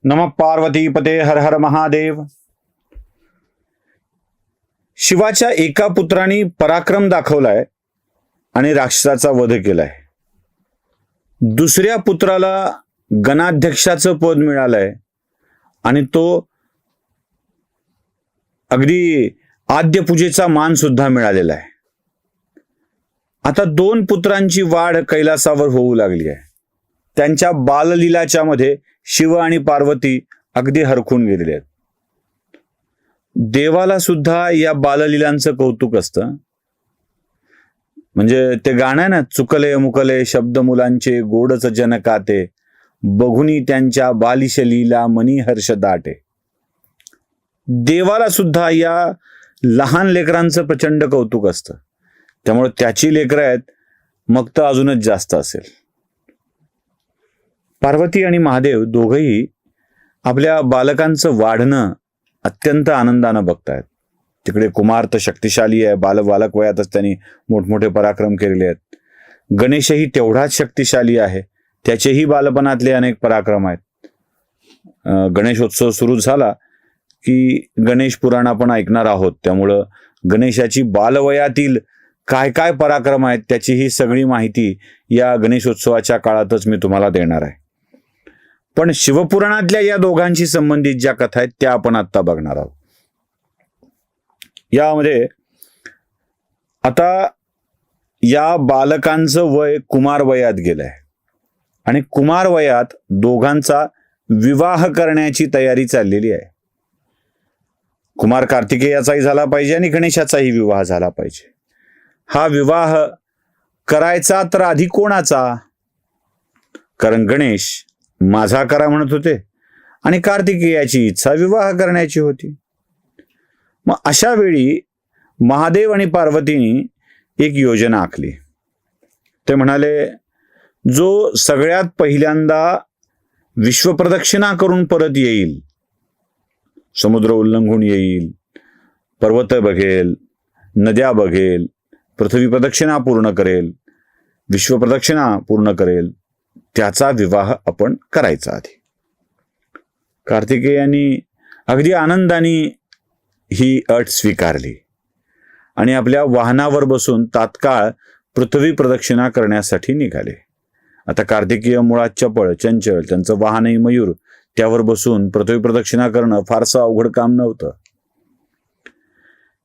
नमः पार्वतीपते हर हर महादेव. शिवाच्या एका पुत्राने पराक्रम दाखवलाय आणि राक्षसाचा वध केलाय. दुसऱ्या पुत्राला गणाध्यक्षाचं पद मिळालंय आणि तो अगदी आद्य पूजेचा मान सुद्धा मिळालेला आहे. आता दोन पुत्रांची वाढ कैलासावर होऊ लागली आहे. त्यांच्या बाललीलाच्या मध्ये शिव आणि पार्वती अगदी हरखून गेलेले आहेत. देवाला सुद्धा या बाललीलांचं कौतुक असतं. म्हणजे ते गाणं आहे ना, चुकले मुकले शब्द मुलांचे गोडच जनकाते, बघुनी त्यांच्या बालिश लीला मनी हर्ष दाटे. देवाला सुद्धा या लहान लेकरांचं प्रचंड कौतुक असतं. त्यामुळे त्याची लेकरं आहेत मग तर अजूनच जास्त असेल. पार्वती आणि महादेव दोघंही आपल्या बालकांचं वाढणं अत्यंत आनंदानं बघतायत. तिकडे कुमार तर शक्तिशाली आहे, बालक वयातच त्यांनी मोठमोठे पराक्रम केलेले आहेत. गणेशही तेवढाच शक्तिशाली आहे, त्याचेही बालपणातले अनेक पराक्रम आहेत. गणेशोत्सव सुरू झाला की गणेश पुराण आपण ऐकणार आहोत. त्यामुळं गणेशाची बालवयातील काय काय पराक्रम आहेत त्याची ही सगळी माहिती या गणेशोत्सवाच्या काळातच मी तुम्हाला देणार आहे. पण शिवपुराणातल्या या दोघांशी संबंधित ज्या कथा आहेत त्या आपण आत्ता बघणार आहोत. यामध्ये आता या बालकांचं वय कुमार वयात गेलंय आणि कुमार वयात दोघांचा विवाह करण्याची तयारी चाललेली आहे. कुमार कार्तिकेयाचाही झाला पाहिजे आणि गणेशाचाही विवाह झाला पाहिजे. हा विवाह करायचा तर आधी कोणाचा? कारण गणेश माझा करा म्हणत होते आणि कार्तिकेयाची इच्छा विवाह करण्याची होती. मग अशा वेळी महादेव आणि पार्वतीने एक योजना आखली. ते म्हणाले, जो सगळ्यात पहिल्यांदा विश्वप्रदक्षिणा करून परत येईल, समुद्र उल्लंघून येईल, पर्वत बघेल, नद्या बघेल, पृथ्वी प्रदक्षिणा पूर्ण करेल, विश्वप्रदक्षिणा पूर्ण करेल, त्याचा विवाह आपण करायचा आधी. कार्तिकेयांनी अगदी आनंदाने ही अट स्वीकारली आणि आपल्या वाहनावर बसून तात्काळ पृथ्वी प्रदक्षिणा करण्यासाठी निघाले. आता कार्तिकेय मुळात चपळ चंचल, त्यांचं वाहनही मयूर, त्यावर बसून पृथ्वी प्रदक्षिणा करणं फारसं अवघड काम नव्हतं.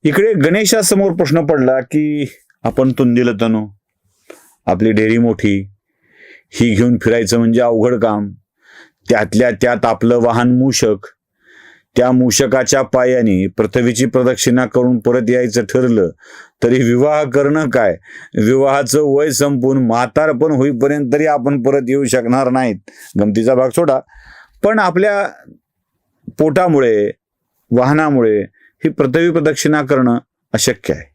इकडे गणेशासमोर प्रश्न पडला की आपण तुंदिल तनू, आपली डेरी मोठी, ही घेऊन फिरायचं म्हणजे अवघड काम. त्यातल्या त्यात आपलं वाहन मूषक, त्या मूषकाच्या पायाने पृथ्वीची प्रदक्षिणा करून परत यायचं ठरलं तरी विवाह करणं काय, विवाहाचं वय संपून म्हातारपण होईपर्यंत तरी आपण परत येऊ शकणार नाहीत. गमतीचा भाग सोडा, पण आपल्या पोटामुळे, वाहनामुळे ही पृथ्वी प्रदक्षिणा करणं अशक्य आहे.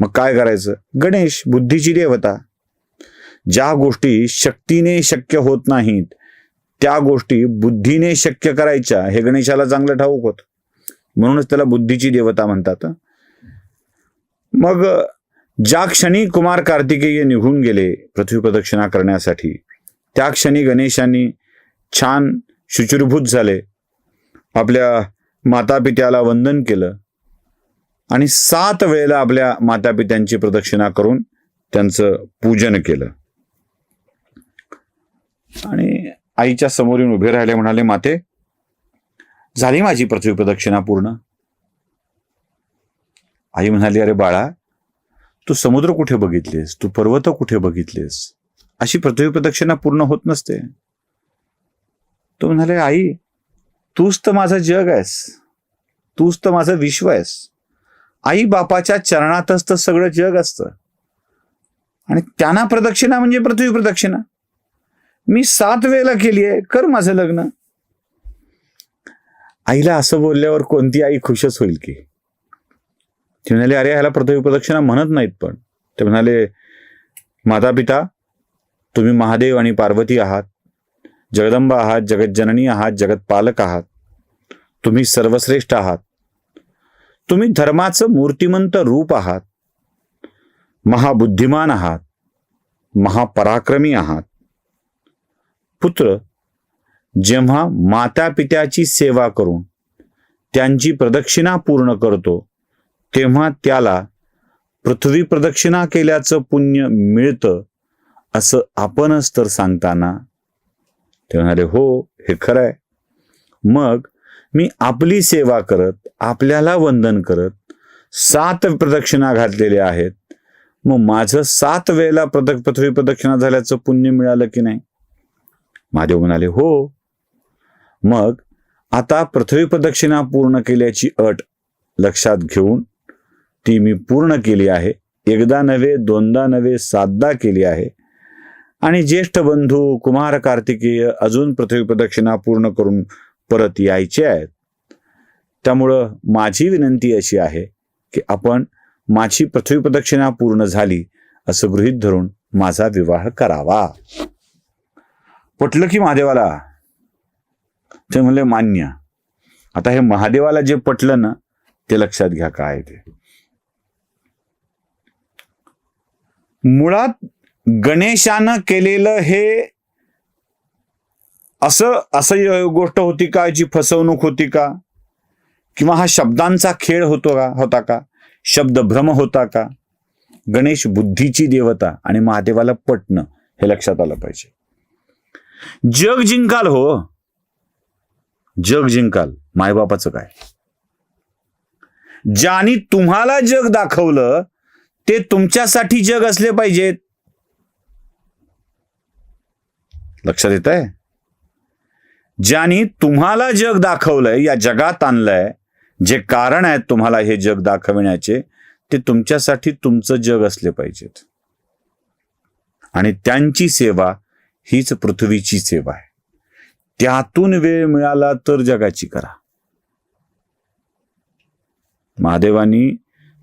मग काय करायचं? गणेश बुद्धीची देवता, ज्या गोष्टी शक्तीने शक्य होत नाहीत त्या गोष्टी बुद्धीने शक्य करायच्या हे गणेशाला चांगलं ठाऊक होत, म्हणूनच त्याला बुद्धीची देवता म्हणतात. मग ज्या क्षणी कुमार कार्तिकेय निघून गेले पृथ्वी प्रदक्षिणा करण्यासाठी, त्या क्षणी गणेशांनी छान शुचिर्भूत झाले, आपल्या मातापित्याला वंदन केलं आणि 7 वेळेला आपल्या मातापित्यांची प्रदक्षिणा करून त्यांचं पूजन केलं. आणि आईच्या समोर येऊन उभे राहिले, म्हणाले, माते, झाली माझी पृथ्वी प्रदक्षिणा पूर्ण. आई म्हणाली, अरे बाळा, तू समुद्र कुठे बघितलेस, तू पर्वत कुठे बघितलेस, अशी पृथ्वी प्रदक्षिणा पूर्ण होत नसते. तो म्हणाले, आई, तूच तर माझं जग आहेस, तूच तर माझं विश्व आहेस. आई बापाच्या चरणातच तर सगळं जग असतं आणि त्यांना प्रदक्षिणा म्हणजे पृथ्वी प्रदक्षिणा. मी 7 वेळेला केली आहे, कर माझं लग्न. आईला असं बोलल्यावर कोणती आई खुशच होईल की. ते म्हणाले, अरे ह्याला पृथ्वी प्रदक्षिणा म्हणत नाहीत. पण ते म्हणाले, माता पिता, तुम्ही महादेव आणि पार्वती आहात, जगदंबा आहात, जगज्जननी आहात, जगतपालक आहात, तुम्ही सर्वश्रेष्ठ आहात, तुम्ही धर्माचं मूर्तिमंत रूप आहात, महाबुद्धिमान आहात, महापराक्रमी आहात. पुत्र, जेव्हा माता पित्याची सेवा करून त्यांची प्रदक्षिणा पूर्ण करतो तेव्हा त्याला पृथ्वी प्रदक्षिणा केल्याचं पुण्य मिळतं असं आपणच तर सांगताना ते म्हणाले, हो हे खरं आहे. मग मी आपली सेवा करत आपल्याला वंदन करत 7 प्रदक्षिणा घातलेल्या आहेत, मग माझं 7 वेळेला पृथ्वी प्रदक्षिणा झाल्याचं पुण्य मिळालं की नाही? महादेव म्हणाले, हो. मग आता पृथ्वी प्रदक्षिणा पूर्ण केल्याची अट लक्षात घेऊन ती मी पूर्ण केली आहे. एकदा नव्हे, दोनदा नव्हे, 7दा केली आहे. आणि ज्येष्ठ बंधू कुमार कार्तिकेय अजून पृथ्वी प्रदक्षिणा पूर्ण करून परत यायचे आहेत. त्यामुळं माझी विनंती अशी आहे की आपण माझी पृथ्वी प्रदक्षिणा पूर्ण झाली असं गृहीत धरून माझा विवाह करावा. पटलं की महादेवाला? ते म्हणले, मान्य. आता हे महादेवाला जे पटलं ना ते लक्षात घ्या काय ते. मुळात गणेशानं केलेलं हे असं गोष्ट होती का जी फसवणूक होती का? किंवा हा शब्दांचा खेळ होता का? शब्दभ्रम होता का? गणेश बुद्धीची देवता आणि महादेवाला पटणं हे लक्षात आलं पाहिजे. जग जिंकाल, हो जग जिंकाल. मायबापाचं काय? ज्यानी तुम्हाला जग दाखवलं ते तुमच्यासाठी जग असले पाहिजेत. लक्षात येत आहे? ज्यानी तुम्हाला जग दाखवलंय, या जगात आणलंय, जे कारण आहेत तुम्हाला हे जग दाखविण्याचे, ते तुमच्यासाठी तुमचं जग असले पाहिजेत. आणि त्यांची सेवा हीच पृथ्वीची सेवा आहे. त्यातून वेळ मिळाला तर जगाची करा. महादेवानी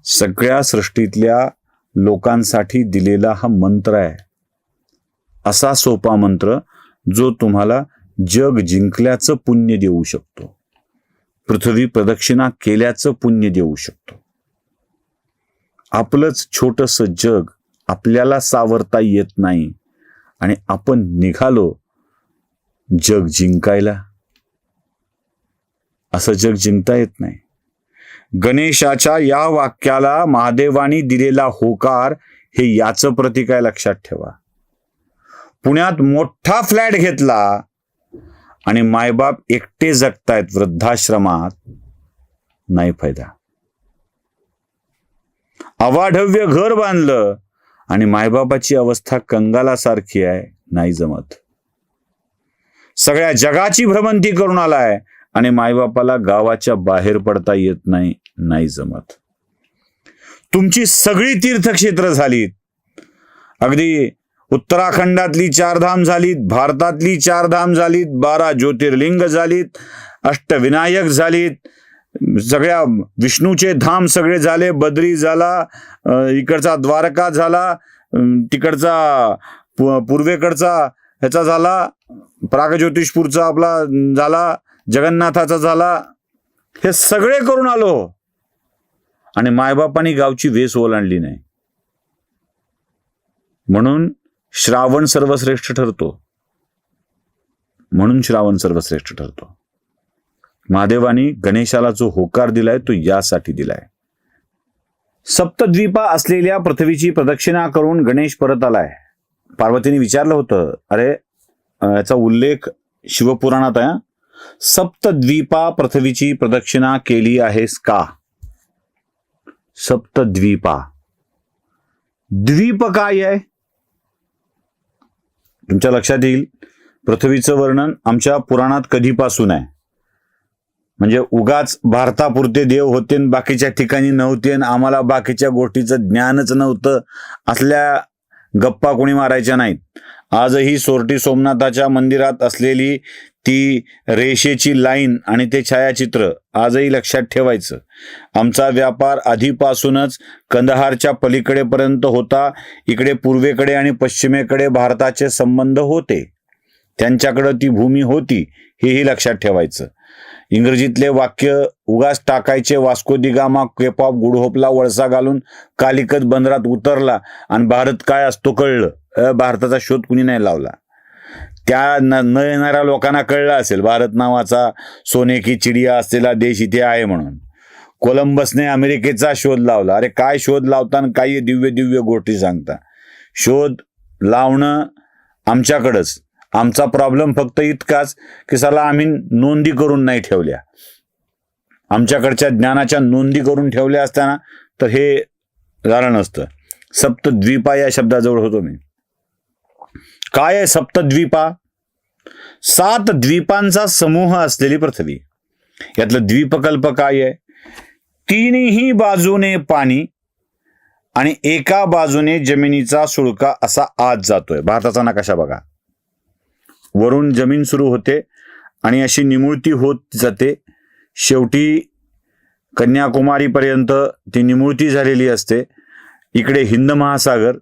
सगळ्या सृष्टीतल्या लोकांसाठी दिलेला हा मंत्र आहे. असा सोपा मंत्र जो तुम्हाला जग जिंकल्याचं पुण्य देऊ शकतो, पृथ्वी प्रदक्षिणा केल्याचं पुण्य देऊ शकतो. आपलंच छोटंसं जग आपल्याला सावरता येत नाही आणि आपण निघालो जग जिंकायला. असं जग जिंकता येत नाही. गणेशाच्या या वाक्याला महादेवानी दिलेला होकार हे याचं प्रतीक आहे, लक्षात ठेवा. पुण्यात मोठा फ्लॅट घेतला आणि मायबाप एकटे जगतायत वृद्धाश्रमात, नाही फायदा. अवाढव्य घर बांधलं आणि मायबापाची अवस्था कंगालासारखी आहे, नाही जमत. सगळ्या जगाची भ्रमंती करून आलाय आणि मायबापाला गावाच्या बाहेर पडता येत नाही, नाही जमत. तुमची सगळी तीर्थक्षेत्र झालीत, अगदी उत्तराखंडातली 4 धाम झालीत, भारतातली 4 धाम झालीत, 12 ज्योतिर्लिंग झालीत, अष्टविनायक झालीत, सगळ्या विष्णूचे धाम सगळे झाले. बद्री झाला, इकडचा द्वारका झाला, तिकडचा पूर्वेकडचा ह्याचा झाला, प्रागज्योतिषपूरचा आपला झाला, जगन्नाथाचा झाला. हे सगळे करून आलो आणि मायबापांनी गावची वेस ओलांडली नाही. म्हणून श्रावण सर्वश्रेष्ठ ठरतो. महादेवानी गणेशाला जो होकार दिलाय तो यासाठी दिलाय. सप्तद्वीपा असलेल्या पृथ्वीची प्रदक्षिणा करून गणेश परत आलाय. पार्वतीने विचारलं होतं, अरे याचा उल्लेख शिवपुराणात आहे, सप्तद्वीपा पृथ्वीची प्रदक्षिणा केली आहेस का? सप्तद्वीपा, द्वीप काय आहे? तुमच्या लक्षात येईल, पृथ्वीचं वर्णन आमच्या पुराणात कधीपासून आहे. म्हणजे उगाच भारतापुरते देव होते आणि बाकीच्या ठिकाणी नव्हते आणि आम्हाला बाकीच्या गोष्टीचं ज्ञानच नव्हतं, असल्या गप्पा कोणी मारायच्या नाहीत. आजही सोरटी सोमनाथाच्या मंदिरात असलेली ती रेषेची लाईन आणि ते छायाचित्र आजही लक्षात ठेवायचं. आमचा व्यापार आधीपासूनच कंदहारच्या पलीकडेपर्यंत होता. इकडे पूर्वेकडे आणि पश्चिमेकडे भारताचे संबंध होते, त्यांच्याकडे ती भूमी होती, हेही लक्षात ठेवायचं. इंग्रजीतले वाक्य उगाच टाकायचे, वास्को दी गामा केप ऑफ गुड होपला वळसा घालून कालिकत बंदरात उतरला आणि भारत काय असतो कळलं. भारताचा शोध कुणी नाही लावला. त्या न येणाऱ्या लोकांना कळलं असेल भारत नावाचा सोने की चिडिया असलेला देश इथे आहे म्हणून. कोलंबसने अमेरिकेचा शोध लावला. अरे काय शोध लावताना काही दिव्य दिव्य गोष्टी सांगता. शोध लावणं आमच्याकडंच. आमचा प्रॉब्लेम फक्त इतकाच की साला आम्ही नोंदी करून नाही ठेवल्या. आमच्याकडच्या ज्ञानाच्या नोंदी करून ठेवल्या असताना तर हे झालं नसतं. सप्तद्वीपा या शब्दाजवळ होतो मी. काय आहे सप्तद्वीपा? 7 द्वीपांचा समूह असलेली पृथ्वी. यातलं द्वीपकल्प काय आहे? तिन्ही बाजूने पाणी आणि एका बाजूने जमिनीचा सुळका असा आत जातोय. भारताचा नकाशा बघा. वरून जमीन सुरू होते आणि अशी निमुळती होत जाते. शेवटी कन्याकुमारीपर्यंत ती निमुळती झालेली असते. इकडे हिंद महासागर,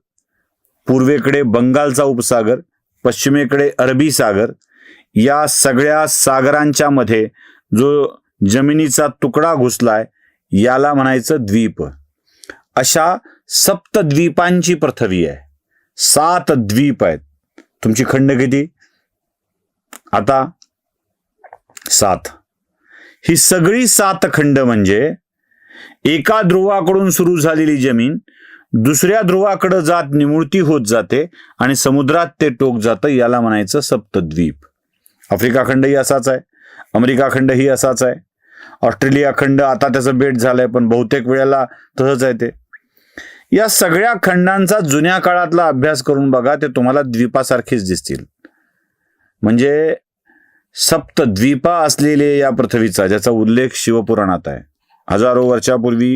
पूर्वेकडे बंगालचा उपसागर, पश्चिमेकडे अरबी सागर. या सगळ्या सागरांच्या मध्ये जो जमिनीचा तुकडा घुसलाय याला म्हणायचं द्वीप. अशा सप्तद्वीपांची पृथ्वी आहे. 7 द्वीप आहेत. तुमची खंड किती? आता 7. ही सगळी 7 खंड म्हणजे एका ध्रुवाकडून सुरू झालेली जमीन दुसऱ्या ध्रुवाकडे जात निमुळती होत जाते आणि समुद्रात ते टोक जातं. याला म्हणायचं सप्तद्वीप. आफ्रिका खंडही असाच आहे. अमेरिका खंड ही असाच आहे. ऑस्ट्रेलिया खंड आता त्याचं बेट झालंय पण बहुतेक वेळेला तसंच आहे ते. या सगळ्या खंडांचा जुन्या काळातला अभ्यास करून बघा, ते तुम्हाला द्वीपासारखेच दिसतील. म्हणजे सप्तद्वीपा असलेले या पृथ्वीचा ज्याचा उल्लेख शिवपुराणात आहे. हजारो वर्षापूर्वी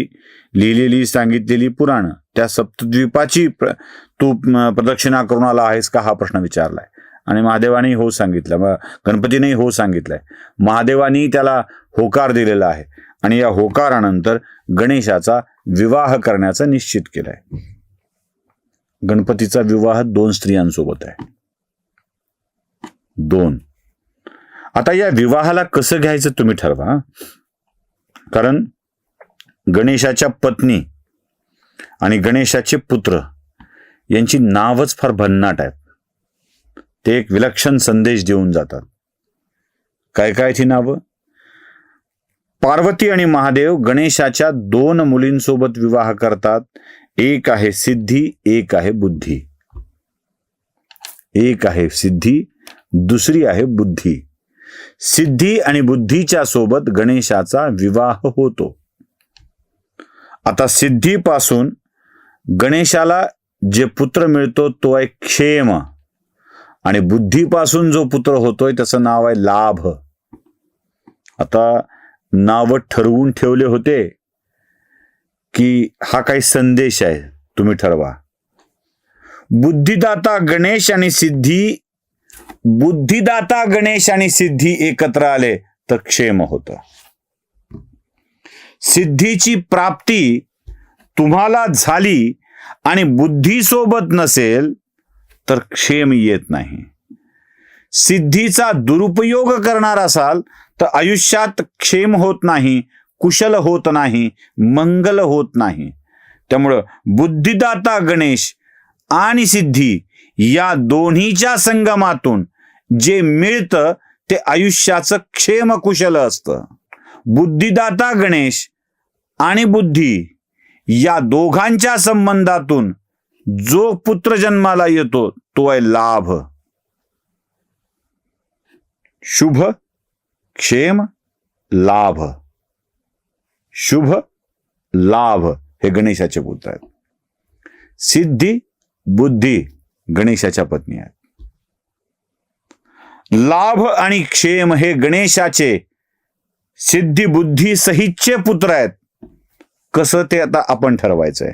लिहिलेली सांगितलेली पुराण. त्या सप्तद्वीपाची तू प्रदक्षिणा करून आला आहेस का हा प्रश्न विचारलाय आणि महादेवाने हो सांगितलं. गणपतीनेही हो सांगितलंय. महादेवानी त्याला होकार दिलेला आहे आणि या होकारानंतर गणेशाचा विवाह करण्याचं निश्चित केलंय. गणपतीचा विवाह 2 स्त्रियांसोबत आहे. 2. आता या विवाहाला कसं घ्यायचं तुम्ही ठरवा. कारण गणेशाच्या पत्नी आणि गणेशाचे पुत्र यांची नावच फार भन्नाट आहेत. ते एक विलक्षण संदेश देऊन जातात. काय काय ती नावं? पार्वती आणि महादेव गणेशाच्या 2 मुलींसोबत विवाह करतात. एक आहे सिद्धी, एक आहे बुद्धी. एक आहे सिद्धी, दुसरी आहे बुद्धी. सिद्धी आणि बुद्धीच्या सोबत गणेशाचा विवाह होतो. आता सिद्धीपासून गणेशाला जे पुत्र मिळतो तो आहे क्षेम आणि बुद्धीपासून जो पुत्र होतोय त्याचं नाव आहे लाभ. आता नाव ठरवून ठेवले होते की हा काही संदेश आहे, तुम्ही ठरवा. बुद्धिदाता गणेश आणि सिद्धी, बुद्धिदाता गणेश आणि सिद्धी एकत्र आले तर क्षेम होतं. सिद्धीची प्राप्ती तुम्हाला झाली आणि बुद्धी सोबत नसेल तर क्षेम येत नाही. सिद्धीचा दुरुपयोग करणार असाल तर आयुष्यात क्षेम होत नाही, कुशल होत नाही, मंगल होत नाही. त्यामुळं बुद्धिदाता गणेश आणि सिद्धी या दोन्हीच्या संगमातून जे मिळतं ते आयुष्याचं क्षेम कुशल असतं. बुद्धिदाता गणेश आणि बुद्धी या दोघांच्या संबंधातून जो पुत्र जन्माला येतो तो आहे लाभ. शुभ, क्षेम, लाभ. शुभ, लाभ हे गणेशाचे पुत्र आहेत. सिद्धी, बुद्धी गणेशाच्या पत्नी आहेत. लाभ आणि क्षेम हे गणेशाचे सिद्धी बुद्धी सहितचे पुत्र आहेत. कसं ते आता आपण ठरवायचंय.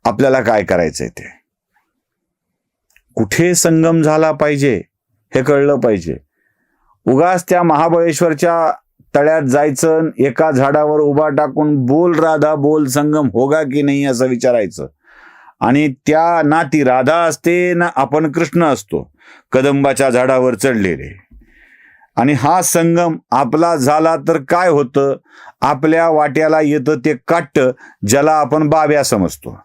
आपल्याला काय करायचंय ते. कुठे संगम झाला पाहिजे हे कळलं पाहिजे. उगाच त्या महाबळेश्वरच्या तळ्यात जायचं, एका झाडावर उभा टाकून बोल राधा बोल संगम होगा की नाही असं विचारायचं. आणि त्या ना ती राधा असते ना आपण कृष्ण असतो कदंबाच्या झाडावर चढलेले. आणि हा संगम आपला झाला तर काय होतं, आपल्या वाट्याला येतं ते काट्ट ज्याला आपण बाब्या समजतो.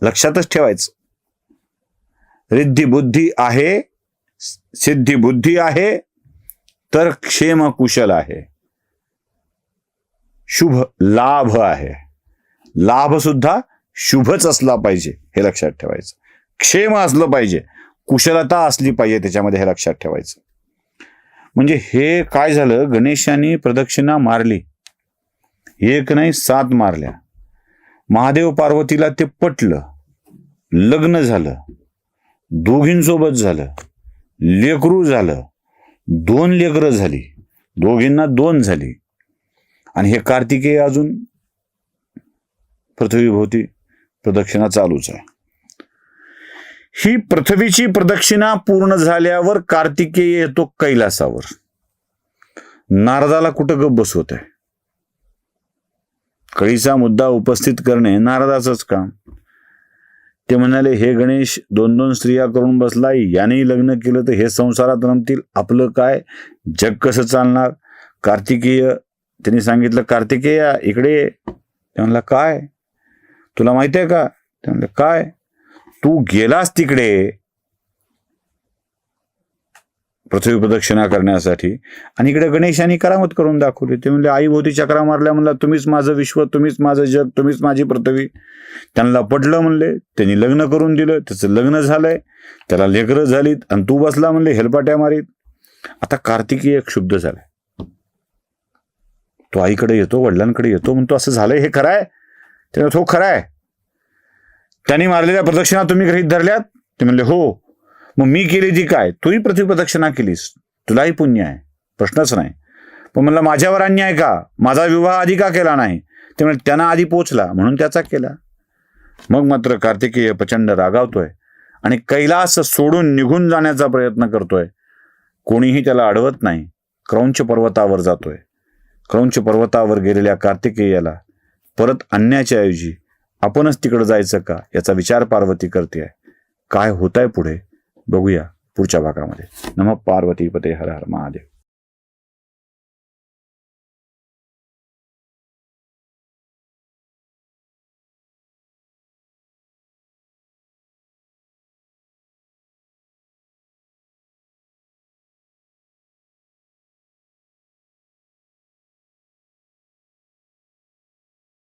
लक्षातच ठेवायचं. रिद्धी बुद्धी आहे, सिद्धी बुद्धी आहे, तर क्षेम कुशल आहे, शुभ लाभ आहे. लाभ सुद्धा शुभच असला पाहिजे हे लक्षात ठेवायचं. क्षेम असलं पाहिजे, कुशलता असली पाहिजे त्याच्यामध्ये हे लक्षात ठेवायचं. म्हणजे हे काय झालं, गणेशाने प्रदक्षिणा मारली, एक नाही 7 मारल्या. महादेव पार्वतीला ते पटलं, लग्न झालं, दोघींसोबत झालं, लेकरू झालं, 2 लेकरं झाली, दोघींना 2 झाली. आणि हे कार्तिकेय अजून पृथ्वीभोवती प्रदक्षिणा चालूच आहे. ही पृथ्वीची प्रदक्षिणा पूर्ण झाल्यावर कार्तिकेय येतो कैलासावर. नारदाला कुठं गप बसवत आहे? कळीचा मुद्दा उपस्थित करणे नारदाचंच काम. ते म्हणाले, हे गणेश 2-2 स्त्रिया करून बसलाय, याने लग्न केलं तर हे संसारात रमतील, आपलं काय, जग कसं चालणार? कार्तिकेय त्यांनी सांगितलं, कार्तिकेय इकडे ये. ते म्हणला, काय तुला माहिती आहे का? ते म्हणले, काय? तू गेलास तिकडे पृथ्वी प्रदक्षिणा करण्यासाठी आणि इकडे गणेशाने करामत करून दाखवली. ते म्हणले, आई भोवती चक्रा मारल्या, म्हणला तुम्हीच माझं विश्व, तुम्हीच माझं जग, तुम्हीच माझी पृथ्वी. त्यांना पटलं म्हणले, त्यांनी लग्न करून दिलं, त्याचं लग्न झालंय, त्याला लेकरं झालीत, आणि तू बसला म्हणले हेलपाट्या मारीत. आता कार्तिकीय क्षुब्ध झालाय, तो आईकडे येतो, वडिलांकडे येतो, म्हणतो असं झालंय, हे खरं आहे? ते तो खरं आहे, त्यांनी मारलेल्या प्रदक्षिणा तुम्ही गृहीत धरल्यात? ते म्हणले, हो. मग मी केली ती काय? तूही पृथ्वी प्रदक्षिणा केलीस, तुलाही पुण्य आहे, प्रश्नच नाही. पण म्हणलं, माझ्यावर अन्याय का? माझा विवाह आधी का केला नाही? ते म्हणजे त्यांना आधी पोचला म्हणून त्याचा केला. मग मात्र कार्तिकेय प्रचंड रागावतोय आणि कैलास सोडून निघून जाण्याचा प्रयत्न करतोय. कोणीही त्याला अडवत नाही. क्रौंच पर्वतावर जातोय. क्रौंच पर्वतावर गेलेल्या कार्तिकेयाला परत आणण्याच्या ऐवजी आपणच तिकडे जायचं का याचा विचार पार्वती करते. काय होत आहे पुढे बघूया पुढच्या भागामध्ये. नमः पार्वती पते हर हर महादेव.